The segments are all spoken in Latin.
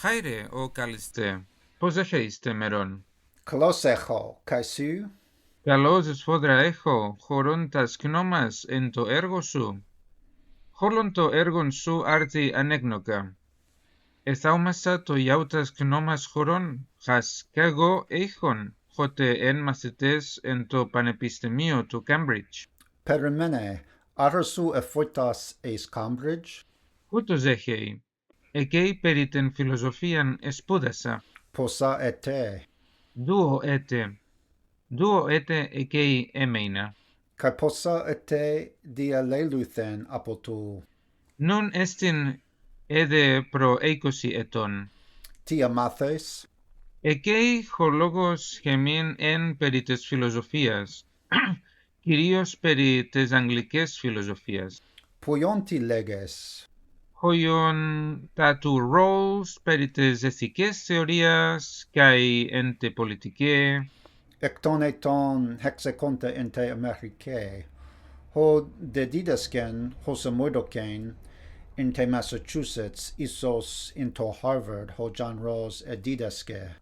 Χάιρε, ο καλυστέ. Πώς έχετε μερών? Καλώς έχω, kai σου? Καλώς εσφόδρα έχω, χωρών τα σκνόμας εν το έργο σου. Χόλον το έργον σου άρτη ανέγνωκα. Εθάουμασα το γιάουτα σκνόμας χωρών, χας κι εγώ έχον, χότε εν μαθητές εν το πανεπιστημίο του Cambridge. Περιμene, άρα σου εφοίτας εις Cambridge? Ούτως έχει. Εκεί περί την φιλοσοφίαν εσπούδασα. Πόσα ετέ? Δύο έτε εκεί έμεινα. Kai πόσα ετέ διαλέλουθεν από του? Νουν έστιν έδε προ 20 ετών. Τι αμάθες? Εκεί ο λόγος χεμήν εν περί τες φιλοσοφίας, κυρίως περί τες αγγλικές φιλοσοφίας. Ποιον τι λέγες? Χοιον τα του Rawls περί τες ηθικές θεωρίας, καί εν τε πολιτικέ. Εκ των ετών hexaconta εν τε Αμερικέ, ho de didasken hosa moidoken in te Massachusetts isos into Harvard ho John Rawls didaske.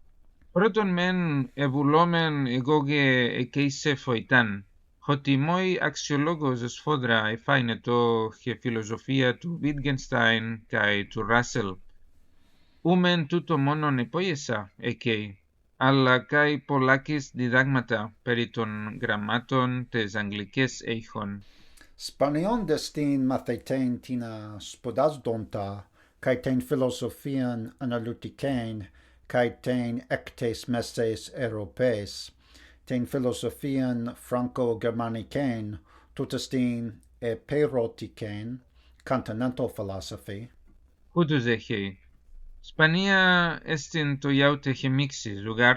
Πρώτον μεν ευουλόμεν εγώ και εκείσε φοητάν, ότι μόι αξιολόγος εσφόδρα εφάινε το και φιλοσοφία του Βίτγενστάιν και του Ράσελ. Ούμεν τούτο μόνον επόιεσα εκεί, αλλά καί πολλάκις διδάγματα περί των γραμμάτων τες αγγλικές έχων. Spanion destin mathetein tina spodasdonta, kai ten philosophian analytikein, kai ten ectes messes europees, ten philosophian franco-germanicein, tutestin epeirotikein, continental philosophy. Ούτως έχει. Σπανία έστιν το γιάουτε χεμίξι ζουγάρ,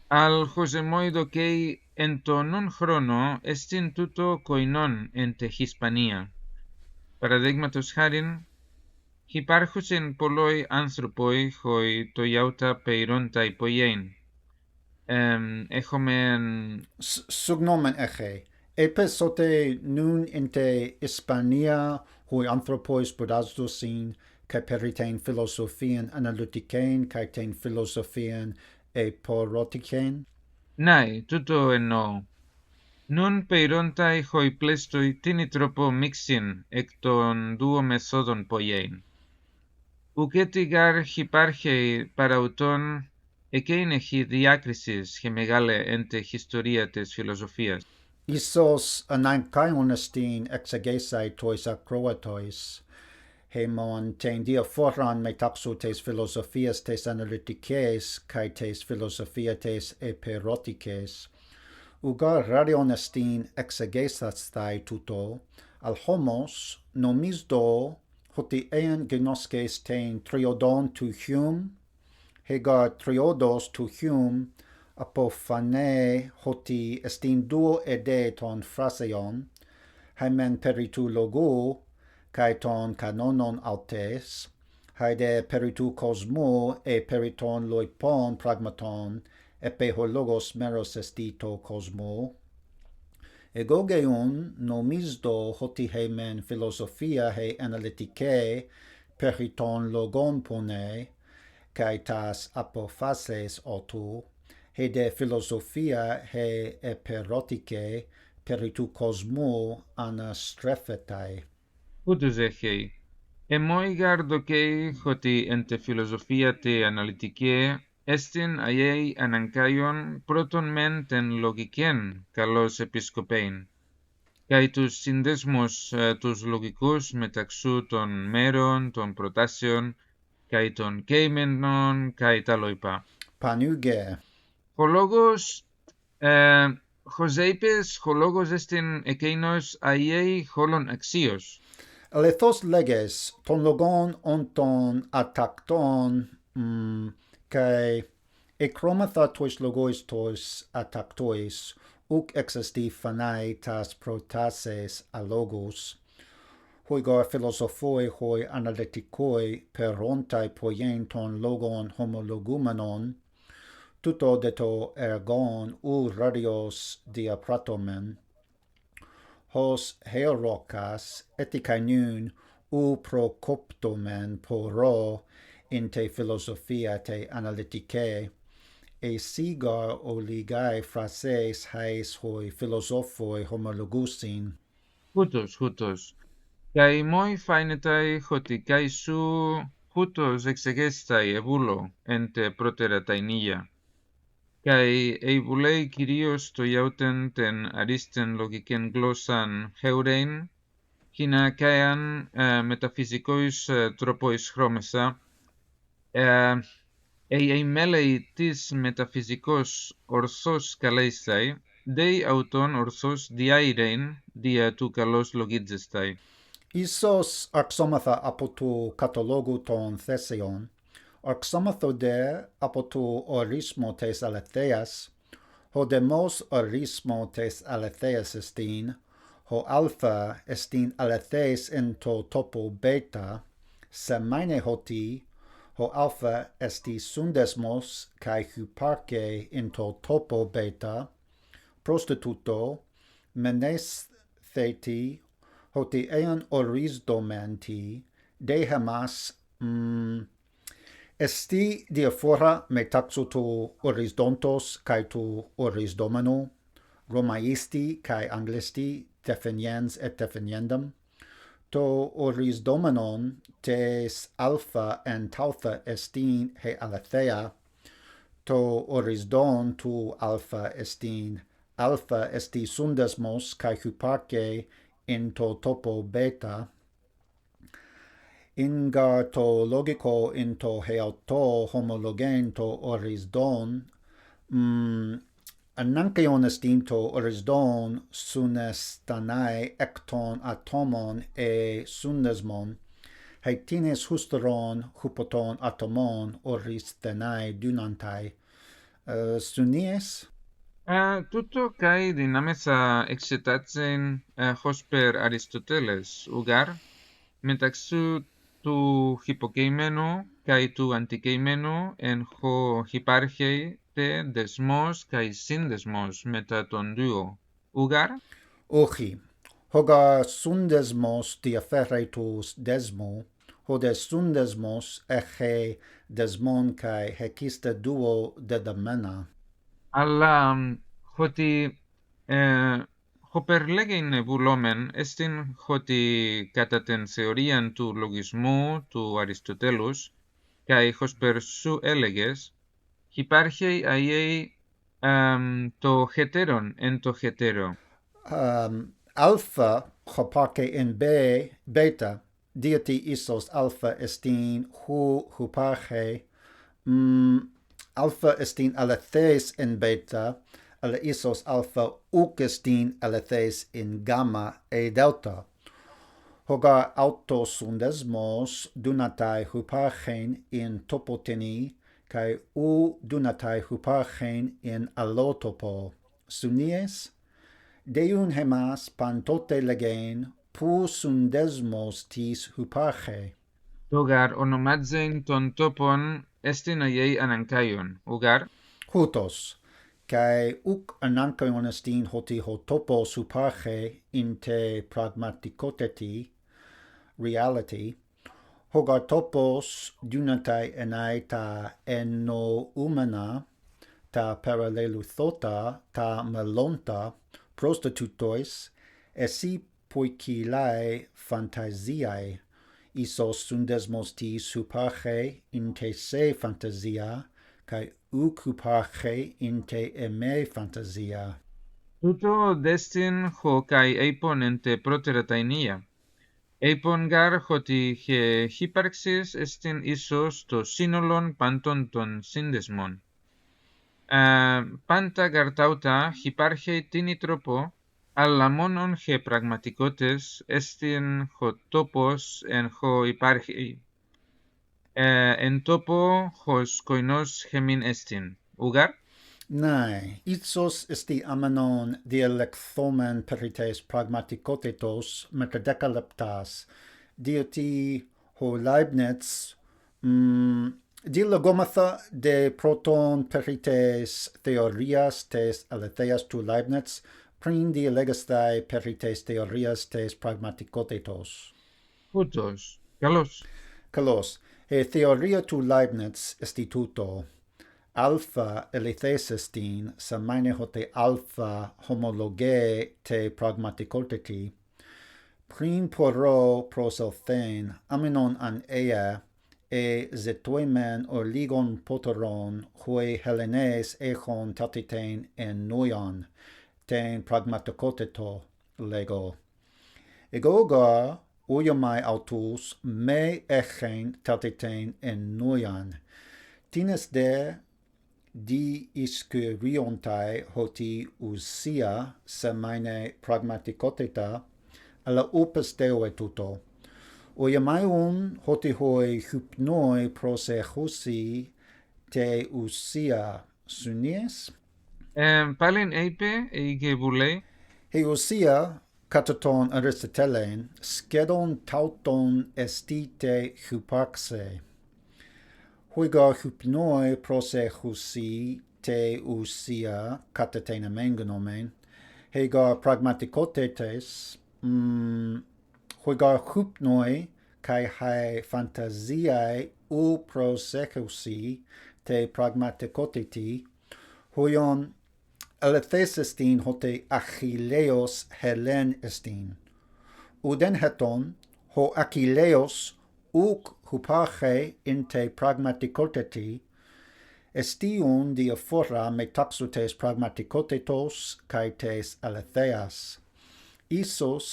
αλ χωζεμόιδο καί εν το νουν χρόνο έστιν τούτο κοινόν εν τε Χισπανία. Παραδείγματος χάριν, υπάρχουσιν πολλοί άνθρωποι χοι το γιάουτα πεϊρώντα υπογέιν. Έχομεν... Sugnomen eche. Epes sote nun inte Hispania hui anthropoi spodasdosin, kai peritein philosophian analytikein, kai ten philosophian eporotikein. Ναι, τούτο εννοώ. Νουν πεϊρώντα χοι πλέστοι τίνι τρόπο μίξιν εκ των δούο μεθόδων πογέιν. Ουκέτι γάρ υπάρχει παραουτών εκέιν έχει διάκρισης και μεγάλε εν τε ιστορία της φιλοσοφίας. Isos anankaion exegesai tois acroatois, hemon ten dia foran metaxo tes philosophias tes analytices, kai tes philosophia tes eperotices, ugar radion exegesas thai tuto, al homos nomisdo hoti ean gnoskes ten triodon tu Hume, hegar triodos tu Hume, apophane hoti estin duo ede ton phraseon, hymen peritu logo, kai ton canonon autes, haide peritu cosmo e periton loipon pragmaton, epe ho logos meros estito cosmo. Egogeun nomisdo hoti hymen philosophia he analytike periton logon pone, kai tas apophases otu, he de philosophia he eperotike peritu cosmo anastrephetai. Ούτως έχει. Εμόι γάρ δοκέι ότι εν τε φιλοσοφία τε αναλυτικέ έστιν αγέι αναγκάιον πρώτον μεν τεν λογικέν καλώς επισκοπέιν. Καί τους συνδέσμους τους λογικούς μεταξύ των μέρων, των προτάσεων, καί των κείμενων, καί τα λοϊπά. Panuge. Ο λόγος, χωζέιπες, ο λόγος έστιν εκείνος αγέι χόλων αξίως. Alethos leges ton logon onton atacton kai ekromatha tois logois tois atactois uk exesti phanai tas protases alogos hoigar philosophoi hoi analytikoi perontai poien ton logon homologumenon tuto deto ergon u radios diapratomen hos herokas etikainun u procoptomen poro in te philosophia te analytike, e sigar oligai phrases heis hoi philosophoi homologusin. Χούτος. Καί μόι φάινεται ότι καί σου χούτος εξεγέσtai εβούλο εν τε πρότερα ταϊνία. Καί εivulei κυρίως το ιαuten τεν αρίστεν λογικεν γλώσσαν χεουρέιν, χίνα καίαν μεταφυσικόις τρόποις χρώμεσα, ei μέλεοι της μεταφυσικός ορθός καλέισtai, dei auton ορθός διάιρειν δια του καλός λογίτζεσtai. Isos arxomatha apo tu catalogu ton thesion, arxomatho de apo tu orismo tes aletheas, ho demos orismo tes aletheas estin, ho alpha estin aletheas in to topo beta, semaine hoti, ho alpha esti sundesmos kai hyparche in to topo beta, prostituto, menes theti, hoti ean orisdomenti, de hamas esti diaphora metaxo tu orisdontos kai tu orisdomeno, Romaisti kai Anglisti definiens et definiendum, to orisdomenon tes alpha en tautha estin he aletheia, to orisdon tu alpha estin, alpha esti sundesmos kai hyparche in to topo beta, ingar to logico in to heauto homologen to orisdon, anankeion estin to orisdon sunestanai ekton atomon e sundesmon, heitines husteron hupoton atomon orisstenai dunantai, sunies? Τούτο καί δυνάμεσα εξετάτσεν χωσπερ Αριστοτέλες, ουγάρ, μεταξύ του χυποκεημένου καί του αντικεημένου εν χω υπάρχει τε δεσμός καί σύνδεσμος μετά τον δύο, ουγάρ. Όχι, hogar sundesmos diaferetus desmo, hode sundesmos eche desmon kai hekiste duo dedamena. Αλλά ότι χοπερλέγειν βουλόμεν εστιν ότι κατά την θεωρίαν του λογισμού του Αριστοτέλους καί χωσπερ σου έλεγες υπάρχει αιέι το χετέρον εν το χετέρο. Alpha hoparche in beta, deity isos alpha estin hu huparche, alpha estin alethes in beta, ale isos alpha uc estin alethes in gamma e delta. Hogar autosundesmos dunatai huparchen in topoteni, kai u dunatai huparchen in allotopo. Sunies? Deun hemas pantote legen pu sundesmos tis huparche. Ουγάρ ονομάτζεν τον τόπον εστιν αιέι αναγκάιον, ουγάρ. Hutos, kai uc anankaion estin hoti ho topos huparche in te pragmaticoteti, reality, hogar topos dunatai enai ta ennoumena, ta paralleluthota, ta melonta, prostitutois, esi poikilai fantasiae, isos sundesmos tis huparche in te se fantasia, kai uc huparche in te eme fantasia. Τούτο δέστην χω καί είπον εν τε πρότερα ταϊνία. Είπον γάρ ότι χύπαρξης εστιν ίσως το σύνολον πάντων των σύνδεσμων. Πάντα γάρ ταύτα χυπάρχει τίνι τρόπο, αλλά μόνον χε πραγματικότες εστιν χω τόπος εν χω υπάρχει. Εν τόπο χω σκοινός χεμήν εστιν. Ουγάρ? Nae, itsos esti amenon dialektomen perites pragmatikotetos metadecaleptas, dioti ho Leibniz, dialogomatha de proton perites theorias tes aletheas tu Leibniz, prin dialegastai perites theorias tes pragmatikotetos. Ούτως. Καλώς. Kalos, E theoria tu Leibniz instituto alpha elithesestin samaine hote alpha homologe te pragmaticoteti prim poro proselthen aminon an ea e zetoimen or ligon poteron hoi helenes echon tatitein en noion ten pragmaticoteto lego. Egoga uiamai autus me echen tatitein en noion. Tines de di iskuriontai hoti usia semaine pragmaticoteta alla upes deo tuto. Uiamaiun hoti hoi hypnoi prosechusi te usia sunies. Πάλιν είπε και που λέει He usia kataton Aristotelein skedon tauton estite hypaxe. Huiga hypnoi prosechusi te usia katatena mengenomen. Hega pragmaticotetes huiga hypnoi kai hai fantasiae u prosechusi te pragmaticoteti huion elethesestin hote achilleos helen estin. Uden heton ho achilleos uc hupache in te pragmaticoteti estiun diaphora metaxutes pragmaticotetos kai tes aletheas. Isos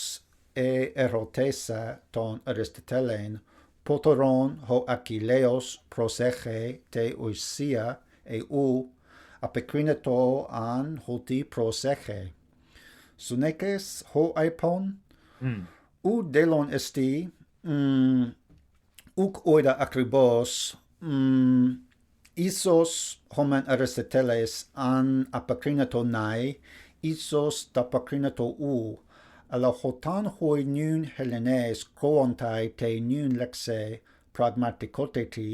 e erotesa ton Aristotelein poteron ho achilleos proseche te usia e u apecrineto an hoti proseche. Suneces ho aipon u delon esti uc oida acribos isos homen Aristoteles an apacrineto nai isos tapacrineto u alla hotan hoi nun Helenes coontai te nun lexe pragmaticoteti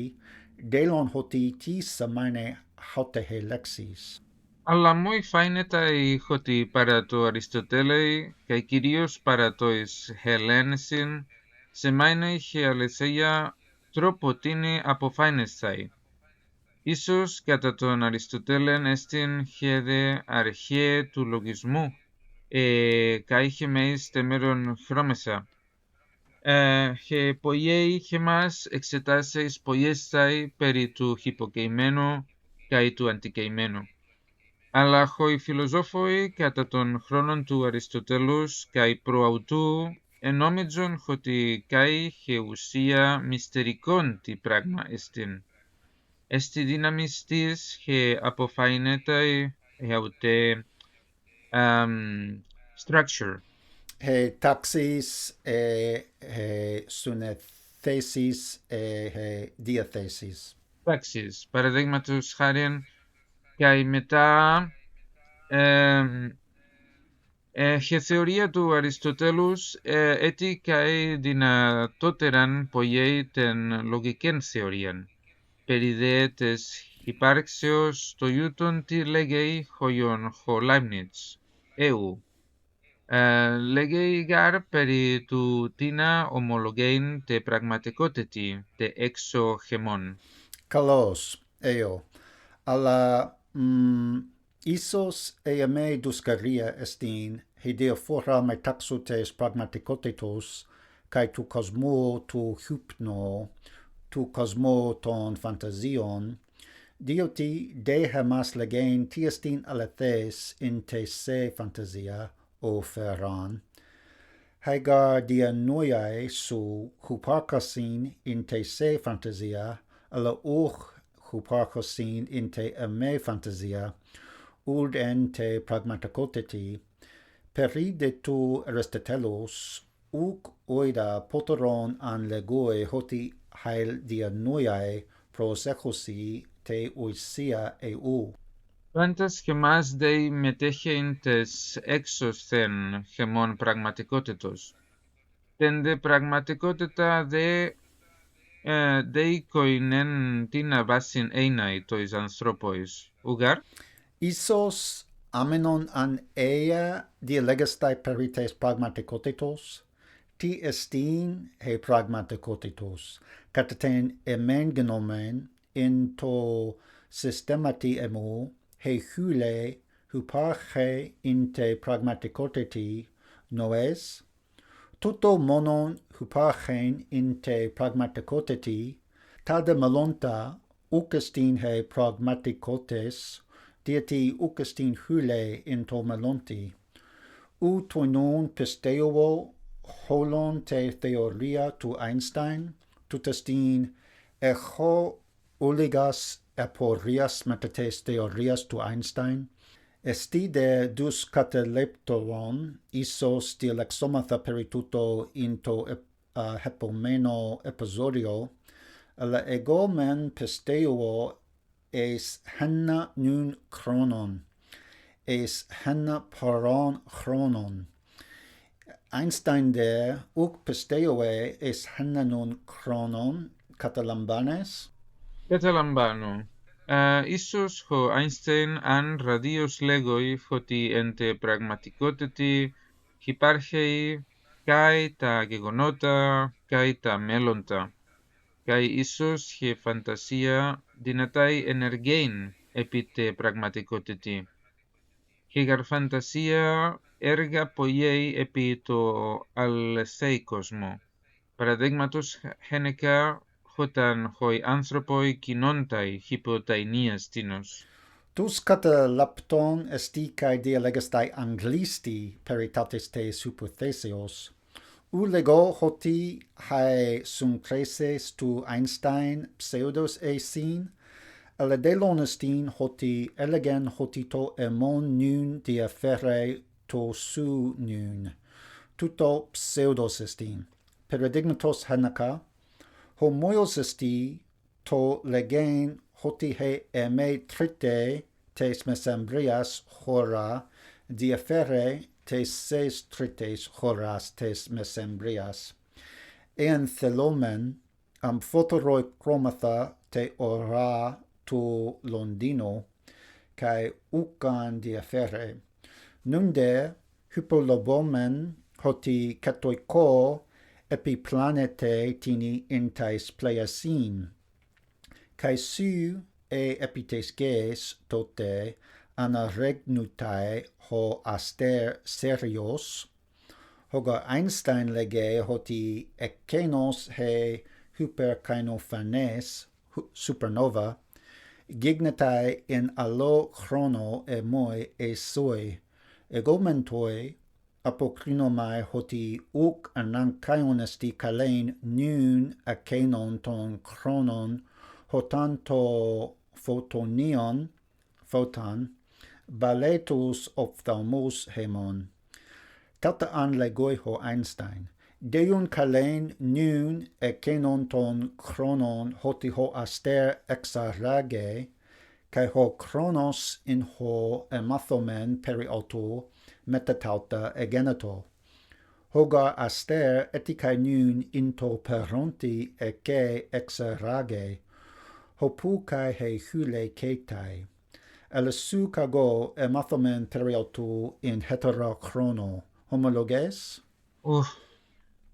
delon hoti tis samaine hautehe lexis. Αλλά μου φαίνεται ότι παρά το Αριστοτέλεη και κυρίως παρά το εις Χελένησιν σε μάινε είχε αληθεία τρόπο τίνη αποφαίνεσαι. Ίσως κατά τον Αριστοτέλεν εστιν χέδε αρχαίε του λογισμού κα είχε μέις τεμέρον χρώμεσα. Και ποιέ είχε μας εξετάσεις ποιέσαι περί του χυποκειμένου καί του αντικειμένου. Αλλά χοι φιλοσόφοι κατά των χρόνων του Αριστοτέλους καί προαυτού ενόμιτζον ότι καί χε ουσία μυστερικόν τι πράγμα εστίν. Εστι δύναμις της χε αποφαίνεται εαυτέ structure. He taxis he sunethesis he diathesis. Τάξεις, παραδείγματος χάριν, και μετά η θεωρία του Αριστοτέλους έτι και δυνατότεραν ποιέ την λογικήν θεωρίαν. Περί δε της υπάρξεως το ιούτον τι λέγει χοιον χο Λάιμνιτς, λέγει γάρ περί του τίνα ομολογέιν τε πραγματικότητη τε έξω χεμών. Kalos eo alla isos eame duscaria estin he diaphora metaxutes pragmaticotetos kai tu cosmo tu hypno tu cosmo ton fantasion dioti de hamas legain tiestin alethes in te se fantasia o Ferran hagar dia noiae su huparcasin in te se fantasia alla huparcosin in te ame fantasia ud en te pragmaticoteti peride tu Aristotelos uc oida poteron an legoe hoti hail dia noiae prosechosi te oisia eu. Πάντας χεμάς δεοι μετέχειν τες έξωσθεν χεμών πραγματικότητος. Τεν δε πραγματικότητα δεοι κοινέν τίνα βάσιν έιναι τοις ανθρώποις. Ουγάρ? Isos amenon an ea dialegestai perites pragmaticotetos, ti estin he pragmaticotetos, κατά την εμέν γνώμην εν το συστήματι εμού χούλε υπάρχει εν τε πραγματικότητη νοές, τούτο μόνον υπάρχει εν τε πραγματικότητη, τάδε μελώντα ουκ εστιν he πραγματικότες, διότι ουκ εστιν χούλε εν το μελώντι. Ου τοινόν πιστεύω χόλον τε θεωρία του Einstein, τούτ εστιν έχω όλιγας απορίας μετά τες θεωρίας του Einstein, εστί δε τους καταλέπτωρον, ίσως διαλεξόμαθα περί τούτο εν το επομένο επεισόδιο, αλλά εγώ μεν πιστεύω εις ένα νουν χρόνον, εις ένα παρόν χρόνον. Einstein δε ουκ πιστεύω εις ένα νουν χρόνον, καταλαμβάνες? Καταλαμβάνω. Ίσως ο Einstein αν ραδιός λέγει ότι εν τε πραγματικότητη υπάρχει καί τα γεγονότα, καί τα μέλλοντα, καί ίσως η φαντασία δυνατάει ενεργέιν επί τε πραγματικότητη. Και γαρ φαντασία έργα πολλοί επί το αληθέι κόσμο. Παραδείγματος χένεκα όταν οι άνθρωποι κοινώνται υπό τα ενίας τίνος. Τους καταλαπτών εστί καί διαλέγεσται αγγλίστη περί τάτες τες hypothesios. Ου λέγω ότι οι συντρέσεις του Einstein ψεύδος εισιν, αλλά δέλον εστίν ότι έλεγεν ότι το εμόν νουν διαφέρει το σου νουν. Τούτο ψεύδος εστίν. Παραδείγματος χένεκα, ο μόιος εστί το λέγεν ότι εμέ τρίτε τες μεσαμπρίας χώρα διαφέρει τες σες τρίτες χώρας τες μεσαμπρίας. Εάν θελόμεν, φωτορροϊκρόμαθα τε ώρα του Λονδίνου, καί ουκαν διαφέρει. Νούντε, hypolobόμεν ότι κατοικώ επί πλάνετε τίνι εν τες πλαιασίν. Καί σου επί τες γης τότε αναρρεγνούται ο αστέρ Σέριος, Hogar Einstein λέγε ότι εκείνος hyperkainophanes, supernova, γίγνεται εν άλλο χρόνο εμόι εσόι. Εγώ μεντόι αποκρίνομαι ότι ουκ αναγκαίον εστί καλέν νουν εκείνον των χρόνων όταν το φωτονίον, φωτον, βαλέ τους οφθαλμούς χαιμών. Τάτα αν λέγει ο Einstein, δεον καλέν νουν εκείνον των χρόνων ότι ο αστέρ εξαρράγε, και ο χρόνος εν ο εμάθομεν περί αυτού μετατάλτα εγένετο. Hogar αστέρ ετικαι νουν εν το περόντι εκέ εξαρράγε, όπου καί χούλε καίται. Αλλά σου καγώ εμάθομεν περί αυτού εν hetero χρόνο. Homologes?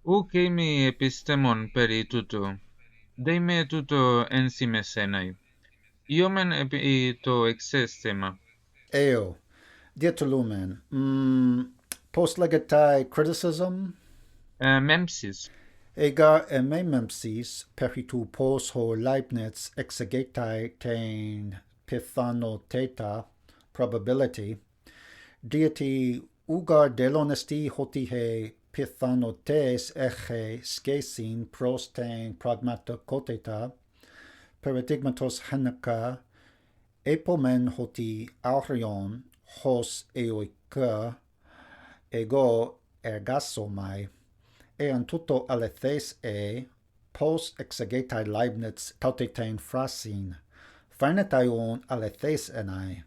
Ουκ είμαι επιστήμον περί τούτο. Δε με τούτο ενσημεσέναι. Ιόμεν επί το εξές θέμα. Eo. Διατολούμεν. Πώς λέγεται criticism? Μέμψης. Egar μέμψης περί του πώς ο Leibniz εξηγείται την πιθανότητα probability, διότι ούγαρ δέλον εστί ότι πιθανότητες έχει σχέση προς την πραγματικότητα, παραδείγματος χένεκα, επομεν ότι αύριον ως εωικά εγώ εργάσομαι, εάν τούτο αληθές πώς εξηγείται Leibniz τότε την φράσιν, φαίνεται αληθές εναι.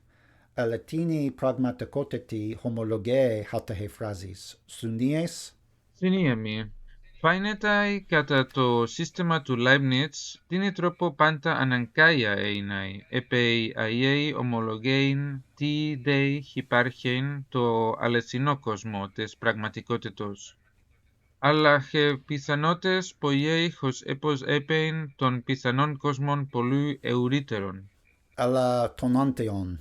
Αλλά τίνη πραγματικότητη homologe hatte φράζεις. Συνείες? Συνίεμι. Φαίνεται κατά το σύστημα του Leibniz τίνη τρόπο πάντα αναγκαία είναι, επί αιέι ομολογέιν τι δε υπάρχειν το αληθινό κόσμο της πραγματικότητος. αλλά χε πιθανότες ποιέιχος έπος έπαιν των πιθανών κόσμων πολλού ευρύτερων. Αλλά τον Αντεον.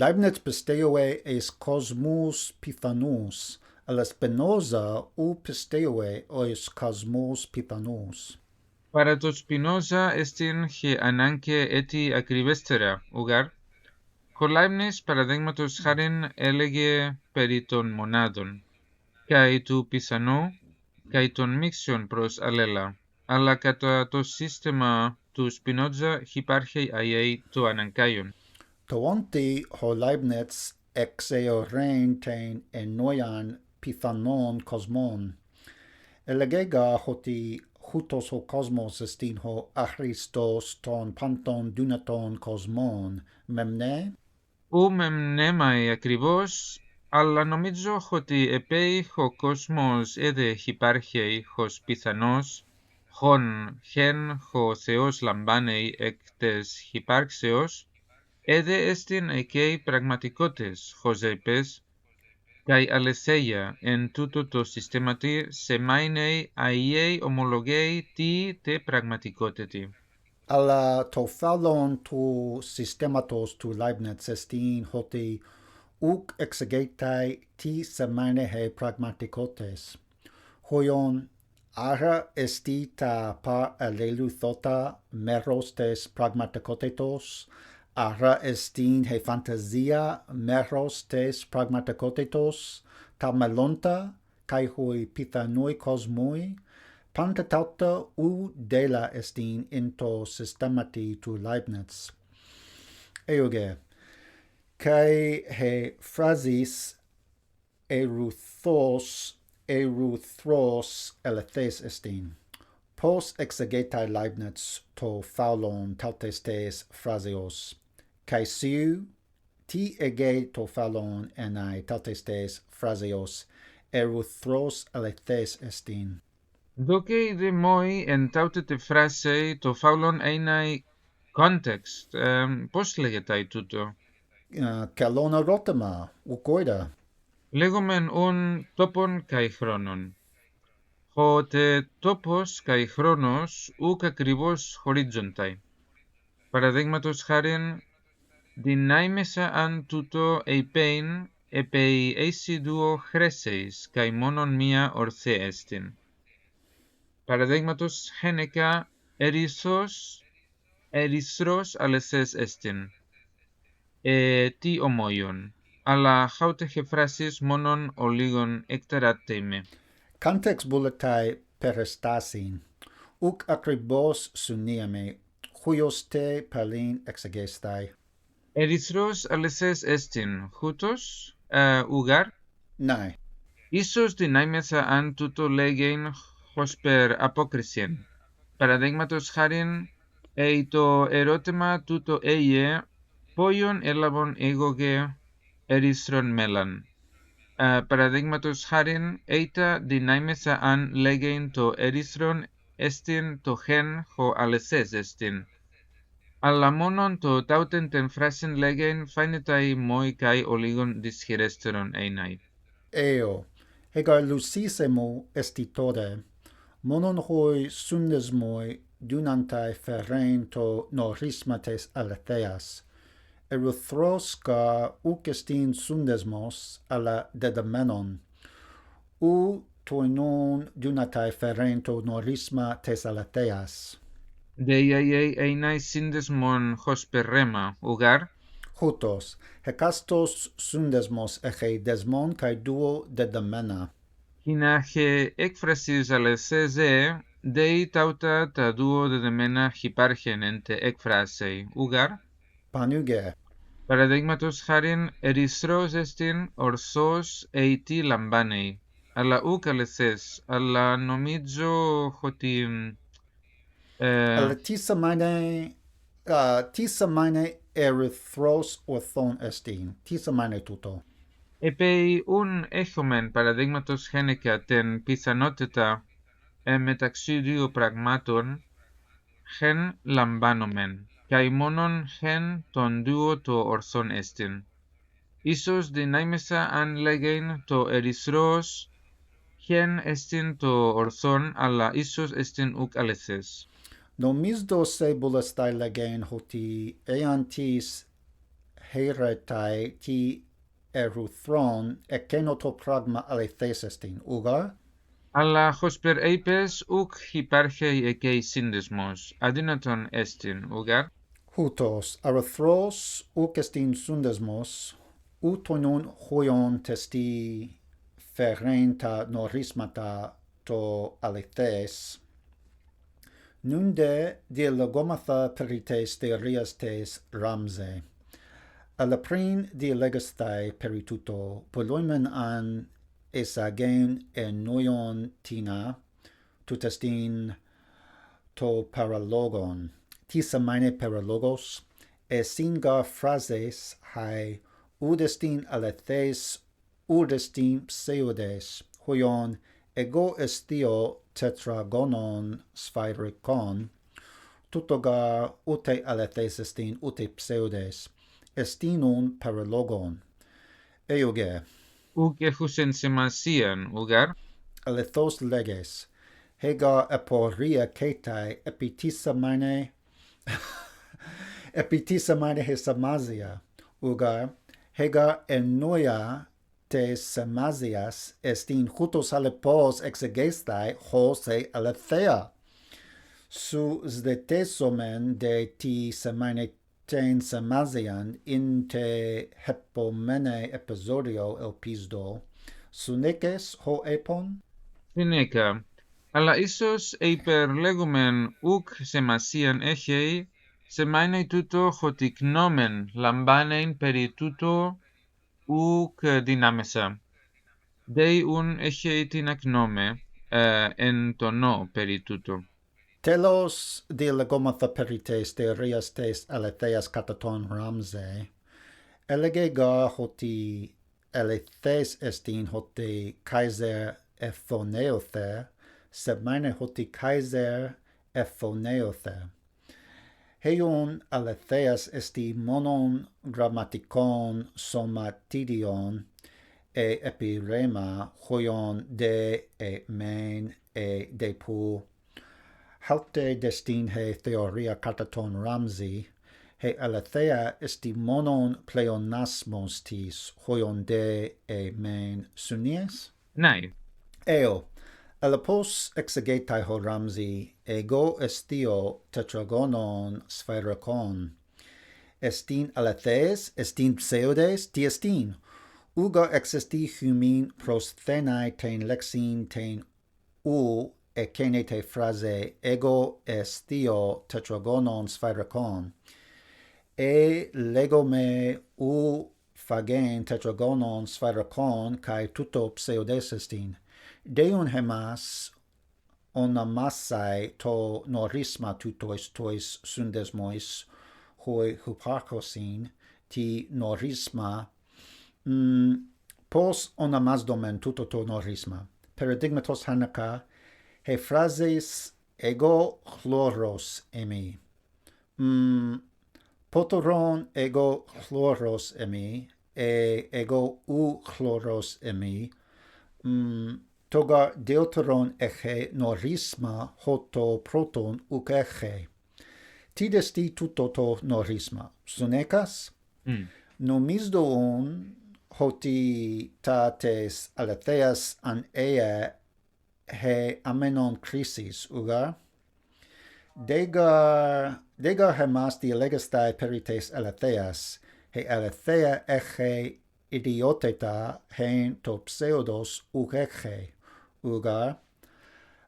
Leibniz pisteioe eis cosmos pythanous, αλλά Spinoza ou pisteioe eis cosmos pythanous. Παρά το Σπινόζα εστιν χε ανάγκε έτη ακριβέστερα, ουγάρ. Ο Leibniz παραδείγματος χάριν έλεγε περί των μονάδων, καί του πιθανού, καί των μίξεων προς αλλέλα, αλλά κατά το σύστημα του Σπινόζα υπάρχει αιέ το αναγκάιον. Το onti ho Leibniz exeorein tein enoian pythanon cosmon. Elegega hoti hutos ho cosmos estin ho achristos ton panton dunaton cosmon, memne? Ου μεμνέμαι ακριβώς, αλλά νομίζω ότι επέει ο κόσμος έδε υπάρχει ως πιθανός, χον χεν ο Θεός λαμβάνει εκ τες υπάρξεως, έδε εστιν εκεί πραγματικότες, χωζέπες, καί αλεσέια εν τούτο το συστήματι σε μάινει αιέ ομολογέει τι τε πραγματικότητη. Αλλά το φαλon του συστήματος του Leibniz estin hoti ουκ exegetai ti semaine πραγματικότες. Hoion άρα esti τα par αλληλουθώτα μέρος τες πραγματικότητος, άρα estin he φανταζία μέρος τες πραγματικότητος, τα μελώντα καί hoi πιθανόι κοσμόι, πάντα τauta ου dela estin into systemati tu Leibniz. Euge, kai he phrasis eruthros elethes estin. Pos exegetai Leibniz to faulon tautes tes phrasios, kai siu ti ege to faulon enai tautes tes phrasios eruthros elethes estin. Δόκει δε μόι εν ταύτε τε φράσαι το φάουλον έναι context. Πώς λέγεται τούτο? Καλόν ερώτημα, ουκόιδα. Λέγομεν ουν τόπον καί χρόνον. Χωτε τόπος καί χρόνος ουκ ακριβώς χωρίζονται. Παραδείγματος χάριν, δυνάμεσα αν τούτο εϊπέιν επέι εισι δουο χρέσεις καί μόνον μία ορθέ εστιν. Παραδείγματος χένεκα ερυθρός αλεσές εστιν. Τι ομόιον, αλλά χάουτε χεφράσεις μόνον ο λίγον εκτεράτεμε. Context bulletai perestasin, ουκ ακριβώς σουνίαμε, χουιος τε παλίν εξεγέσtai. Ερυθρός αλεσές εστιν, χούτος, ουγάρ. Ναι. Ίσως δυνάμεσα αν τούτο λέγειν χωσπερ απόκρισιν. Παραδείγματος χάριν, το ερώτημα τούτο έγε, πόιον έλαβον έγωγε ερυθρον μέλαν. Παραδείγματος χάριν, έιτα δυνάμεσα αν λέγειν το ερυθρον εστιν το χεν χω αλεσές εστιν. Αλλά μόνον το τάουτεν τεν φράσιν λέγειν φαίνεται μόι καί ο λίγον δυσχερέστερον έναι. Hegar lucissimo esti tode, monon hoi sundesmoi dunantai ferrein to norismates aletheas, eruthros gar uc estin sundesmos alla dedamenon, u toinon dunatai ferrein to norisma tes aletheas. Deiai einai sindesmon hosperrema, ugar? Hutos, hecastos sundesmos eche desmon cae duo dedamena. Hina he έκφρασης αλεσέζε, dei tauta ta duo dedemena hyparchen ente έκφρασei, ugar? Panuge. Παραδείγματος χάριν, ερυθρός εστιν ορθός εητή λαμβάνει, αλλά ουκ αλεσές, αλλά νομίζω ότι... Αλλά τι σημαίνει ερυθρός ορθόν εστίν, τι σημαίνει τούτο. Επέι ουν έχομεν παραδείγματος χένεκα την πιθανότητα μεταξύ δύο πραγμάτων χεν λαμβάνομεν, καί μόνον χεν τον δύο το ορθόν εστιν. Ίσως δυνάμεσα αν λέγειν το ερυθρός Gen estin to orthon alla isos estin uk alethes. Νομίζδο σε bulestai legen hoti eantis heretai ti eruthron ekenoto pragma alethes estin, ugar? Αλλά χωσπερ είπες ουκ υπάρχει εκei σύνδεσμος, αδύνατον εστιν, ουγαρ. Hutos, arithros uk estin sundesmos, utonon hoion testi ferenta norismata to alethes, nunde dialogomatha perites theoriastes ramse. Alaprin dialegastai perituto, poloimen an esagen enoion tina, tutestin to paralogon. Tisa mine paralogos, singa phrases hai udestin alethes udestin pseudes, hoion ego estio tetragonon sphairikon, tutogar ute alethes estin ute pseudes, estinun paralogon. Euge. Ουκ έχουσεν σημασίαν, ουγαρ. Alethos leges, hega aporia ketai epitisa mine epitisa mine hesamazia, ugar, hega enoia te samasias estin hutos alepos exegestai hose alethea. Su zdetesomen de ti samine ten samasian in te hepomene episodio elpisdo, suneces ho epon? Συνέκα, αλλά ίσως υπερλέγομεν ουκ σημασίαν έχει, σε μάιναι τούτο χωτικνόμεν λαμπάνειν περί τούτο ουκ δυνάμεσα. Δέι ουν έχει την ακνόμε, εν το νο περί τούτο. Telos dialegomatha perites theoriastes aletheas kataton ramse, elegega hoti alethes estin hoti kaiser ephoneothe, sed mine hoti kaiser ephoneothe. Heion aletheas esti monon grammaticon somatidion e epirema hoion de e men e de pu. Haute destin he theoria kataton ramsi, he alethea esti monon pleonasmos tis hoion de e men sunies? Ναι. Eo, alapos exegetai ho ramsi, ego estio tetragonon sphairikon. Estin alethes, estin pseudes, ti estin. Uga existi humin prosthenai ten lexin ten u ekenete phrase ego estio tetragonon sphairikon. E legome u phagen tetragonon sphairikon kai tuto pseudes estin. Deun hemas onamasai to norisma tutois tois sundesmois hoi huparkosin ti norisma pos onamasdomen tuto to norisma. Paradigmatos hanaka he phrases ego chloros emi. Potoron ego chloros emi, e ego u chloros emi, toga deuteron eche norisma hoto proton uc eche. Tidesti tuto to norisma. Sunecas? Nomisdoon hoti tates aletheas an ea he amenon crisis, ugar? Degar hemas dialegastai perites aletheas, he alethea eche idioteta hen to pseudos ugeche, ugar?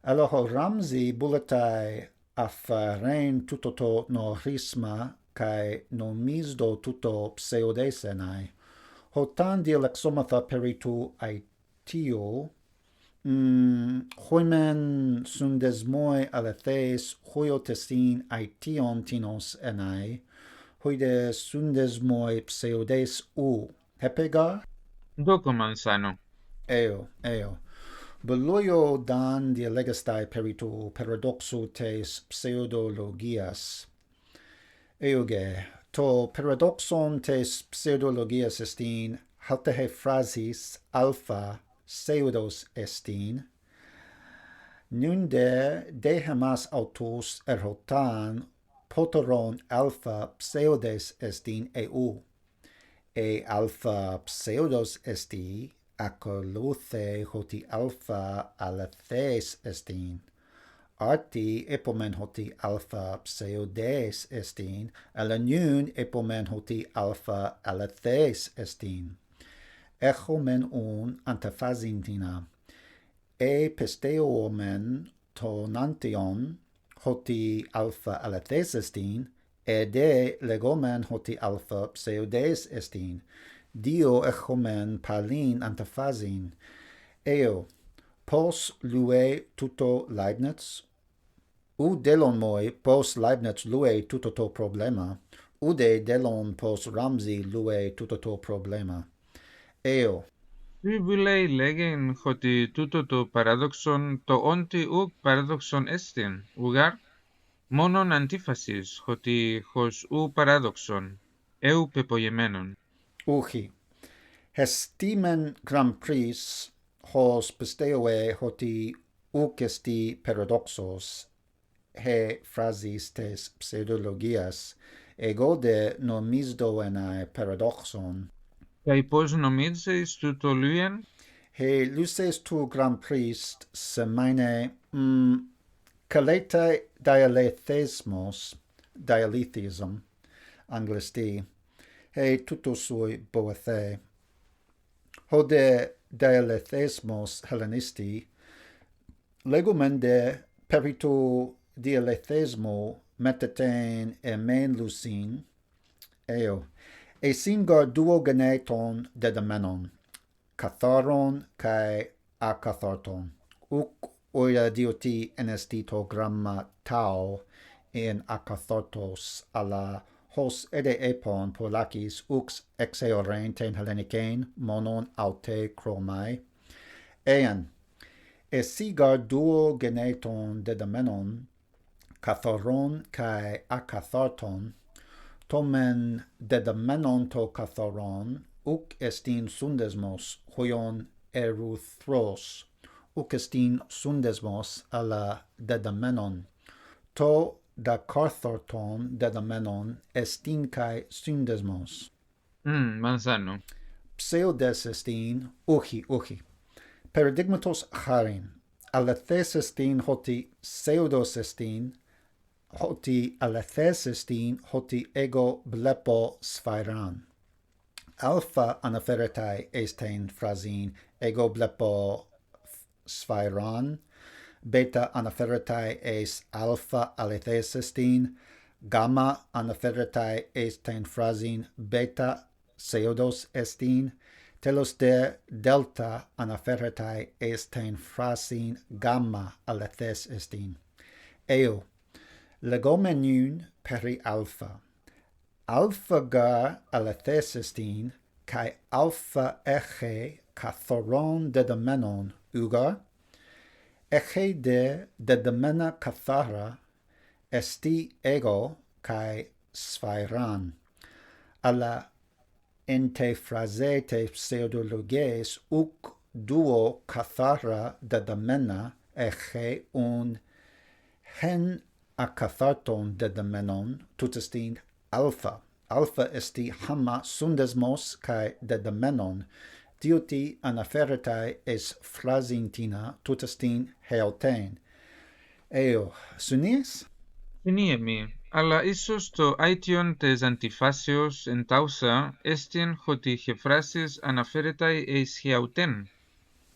Aloho ramsi buletai affaren tutoto norisma kai nomisdo tuto pseudesenai, hotan dialexomatha peritu aitio, hoimen sundesmoi alethes hoiotestin aition tinos enai, hoide sundesmoi pseudes u. Hepegar? Doko mansano. Eo. Beloio dan dialegastai peritu paradoxo tes pseudologias. Euge, to paradoxon tes pseudologias estin haltehe phrasis alpha pseudos estin, nunde dehemas autos erotan poteron alpha pseudes estin eu, e alpha pseudos esti acoluthe hoti alpha alethes estin, arti epomen hoti alpha pseudes estin, nun epomen hoti alpha alethes estin. Echomen un antephasintina, e pisteomen tonantion hoti alpha alethes estin, de legomen hoti alpha pseudes estin, dio echomen palin antephasin, eo, pos lue tuto Leibniz, u delon moi pos Leibniz lue tuto to problema, ude delon pos Ramsey lue tuto to problema. Eo. Bibulei legen hoti tuto to paradoxon to onti uk paradoxon estin, ugar monon antifasis hoti hos u paradoxon, eu pepoiemenon. Uhi. Hestimen gram pris hos pisteoe hoti uk esti paradoxos, he phrasis tes pseudologias, ego de nomisdo enae paradoxon. Kai pos nomidseis tuto luien? He luces tu gram pris semaine calete dialethism, anglisti, he tuto sui boethe. Hode dialethismos Hellenisti, legumen de peritu dialethismo meteten emen lucin, eo, e singar duo geneton dedamenon, katharon kai akatharton, uk oira dioti enestito gramma tau in akathartos alla hos ede epon polakis ux exeorein ten Hellenikein monon aute chromai, ean, e sigar duo geneton dedamenon, katharon kai akatharton, tomen dedamenon to katharon, uk estin sundesmos hoion eruthros, uk estin sundesmos alla dedamenon, to da katharton dedamenon estin kai sundesmos. Manzano. Pseudes estin uhi. Paradigmatos charin, alethes estin hoti pseudos estin, hoti alethes estin hoti ego blepo sphiran. Alpha anaferetai esten phrasin ego blepo sphiran, beta anaferetai es alpha alethes estin, gamma anaferetai esten phrasin beta pseudos estin, telos de delta anaferetai esten phrasin gamma alethes estin. Eo, legomenun peri alpha. Alpha gar alethes estin, kai alpha eche kathoron dedamenon ugar, eche de dedamena kathara esti ego kai sphiran, alla ente phrasete pseudologes uk duo kathara dedamena eche un hen akatharton dedamenon tutestin alpha. Alpha esti hamma sundesmos kai dedamenon, dioti anaferetai es phrasintina tutestin heoten. Eo, sunies? Finiemi, alla isos to aition tes antifasios en tausa estin hoti hefrasis anaferetai eis hiauten,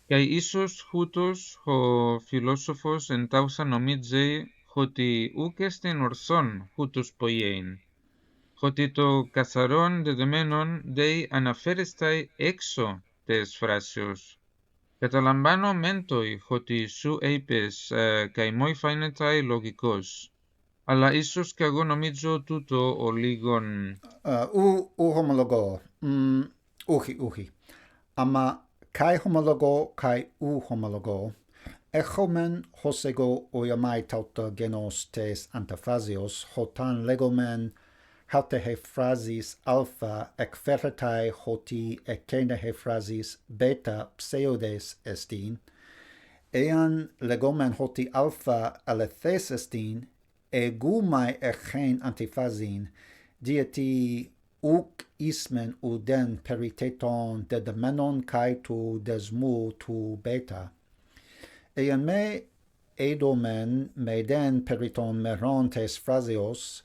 kai isos hutos ho filosofos en tausa nomidzei hoti uk estin orson hutos poiein, hoti to katharon dedemenon dei anaferestai exo tes frasios. Καταλαμβάνω μέντοι ότι σου είπες και moi φαίνεται λογικός. Αλλά ίσως και εγώ νομίζω τούτο ο λίγον... U homologo. Uhi. Ama kai homologo kai u homologo. Echomen hosego oiamai tauta genos tes antiphasios hotan legomen haute he phrasis alpha ekfertai hoti ekene he phrasis beta pseudes estin, ean legomen hoti alpha alethes estin, egumai echen antiphasin, dieti uk ismen uden periteton dedemenon kai tu desmu tu beta. Ean me edomen meden periton meron tes phrasios,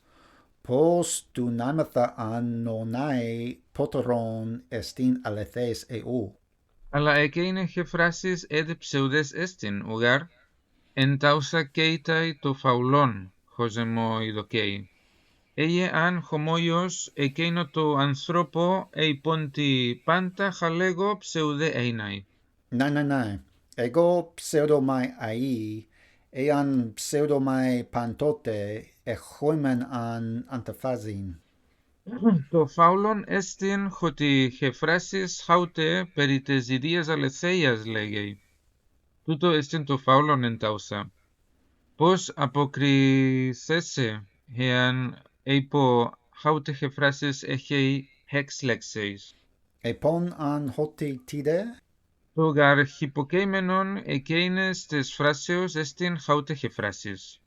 pos dunamatha an nonai poteron estin alethes eu. Αλλά εκείνη φράσεις έδι ψευδές εστιν, ουγάρ, εν τάουσα κέιtai το φαουλόν, χωζεμό ειδοκέι. Έγε αν χωμόιος εκείνο το ανθρώπο πόντι πάντα χαλέγω ψευδέ έιναι. Nai. Ego pseudomai ai, ean pseudomai pantote, echoimen an antiphasin. Το φαουλόν εστιν χωτι φράσεις χάουτε περί τες ιδίες αληθέιας λέγει. Τούτο εστιν το φαουλόν εν τάουσα. Πώς αποκρισέσαι, εάν πω χάουτε φράσεις έχει hex λέξεις. Epon an hoti tide? Το γαρ hypokeimenon εκείνες τες φράσεως εστιν χάουτε φράσεις.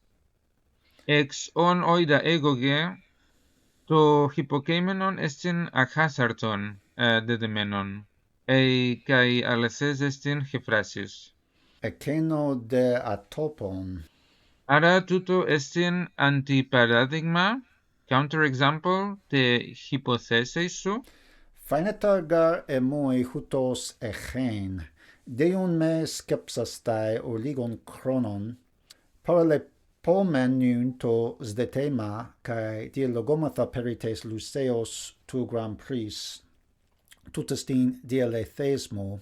Εξ ον οίδα έγωγε, το hypokeimenon εστιν αχάσαρτον δεδεμένον, καί αληθές εστιν φράσεις. Ekeno de atopon. Άρα τούτο εστιν αντιπαράδειγμα, counterexample, τε hypothesis σου. Φαίνεται γαρ εμoi hutos echen, deun me skepsastai o ligon chronon, parale pomen nun to zdetema, kai dialogomatha perites luceos tu Grand Prix, tutestin dialethesmo,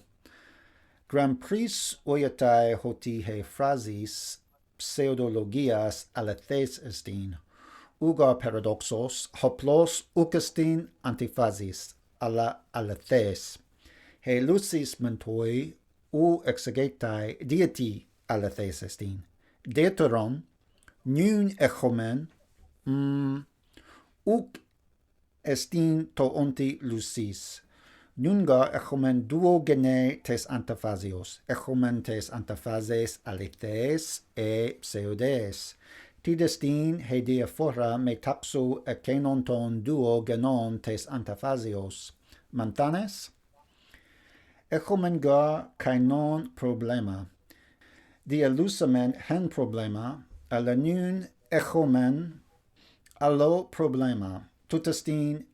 Grand Prix oietai hoti he phrasis, pseudologias alethes estin, ugar paradoxos, hoplos ukestin antiphasis, alla alethes. He lucis mentoi u exegetai dieti alethes estin. Deuteron, nun echomen, uk estin to onti lucis. Nunga echomen duo gene tes antiphasios, echomen tes antiphases alethes pseudes. Tidestin he diaphora me taxu ekenon ton duo genon tes antiphasios. Mantanes? Echomen gar kainon problema. Dialusamen hen problema, alla nun echomen allo problema. Tutestin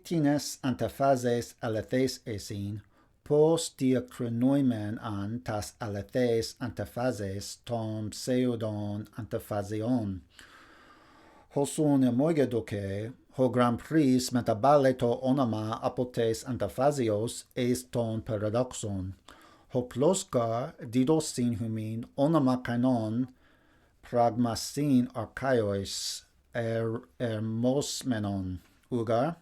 tines antiphases alethes esin, pos diacronoimen an tas alethes antiphases tom pseudon antiphasion. Hosun emoigedoke, ho Grand Prix metabale to onoma apotes antiphasios eis ton paradoxon. Ho plosgar didosin humin onoma kainon pragmasin archaiois mosmenon, ugar,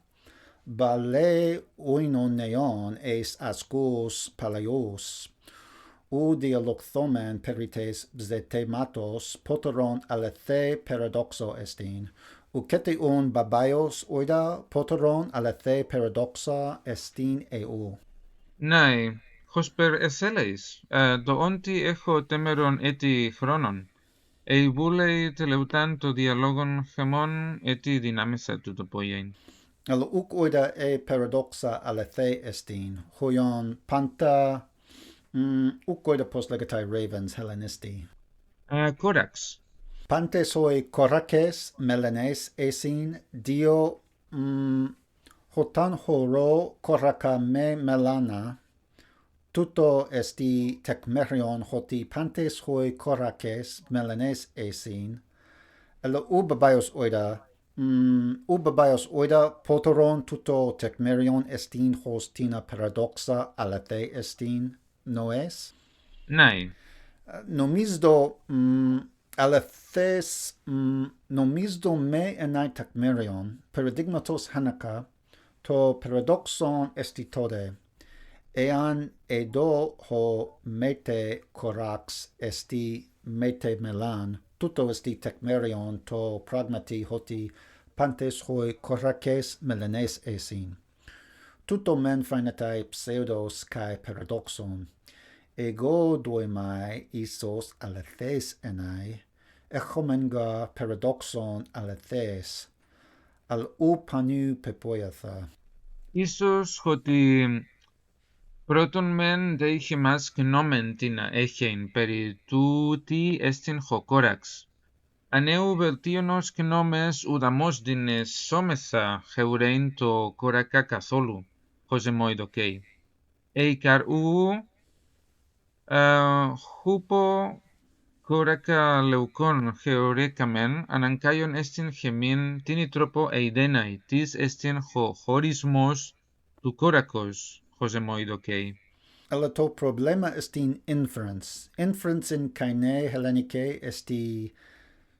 bale oinon neon eis ascos palaios, u dialogthomen perites bzetematos poteron alethe paradoxo estin, ucete un babaios oida poteron alethe paradoxa estin eu. Ναι, χωσπερ εσέλεης, το όντι έχω τέμερον έτη χρόνων. Βούλεϊ τελευτάν το διαλόγων χεμών έτη δυνάμισα του το πόιεν. Allo uc oida paradoxa alethe estin, hoion panta uc oida pos legatai ravens Hellenisti. Κόραξ. Pantes hoi korakes melenes esin dio hotan horo koraka me melana tuto esti tekmerion hoti pantes hoi korakes melenes esin elo ubabaios oida poteron tuto tekmerion estin hostina paradoxa alethe estin noes? Ναι. Nomizdo alethes nomizdo me enai takmerion paradigmatos hanaka to paradoxon estitode ean edo ho mete corax esti mete melan tuto esti takmerion to pragmati hoti pantes hoi coraces melanes esin. Tuto men phanetai pseudos kai paradoxon, ego doimai isos alethes enai, echomenga paradoxon alethes, al upanu pepoiatha. Ίσως ότι πρώτον μεν δε είχε μας γνώμεν την έχειν περί τούτη εστιν χοκόραξ. Ανέου βελτίωνος γνώμες ουδαμός δίνες σώμεθα χεουρέιν το κόρακα καθόλου, χωζεμόιδοκέι. Εικαρ ου χούπο κόρακα λεουκόν χεωρέκαμεν αναγκάιον εστιν χεμήν τίνι τρόπο ειδέναι της εστιν χωρισμός του κόρακος, χωζεμόιδοκέι. Αλλά το problema estin inference. Inference in kaine Hellenike esti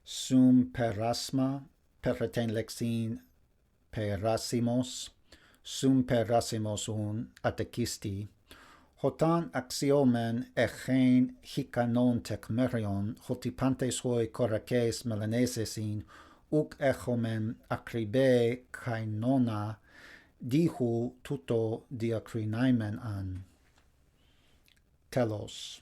sum perasma, perten lexin perasimos, sum perasimos un atekisti. Hotan axiomen echein hikanon tekmerion, hotipantes hoi korakes melanesesin, uk echomen acribe kainona, dihu tuto diakrinaimen an. Telos.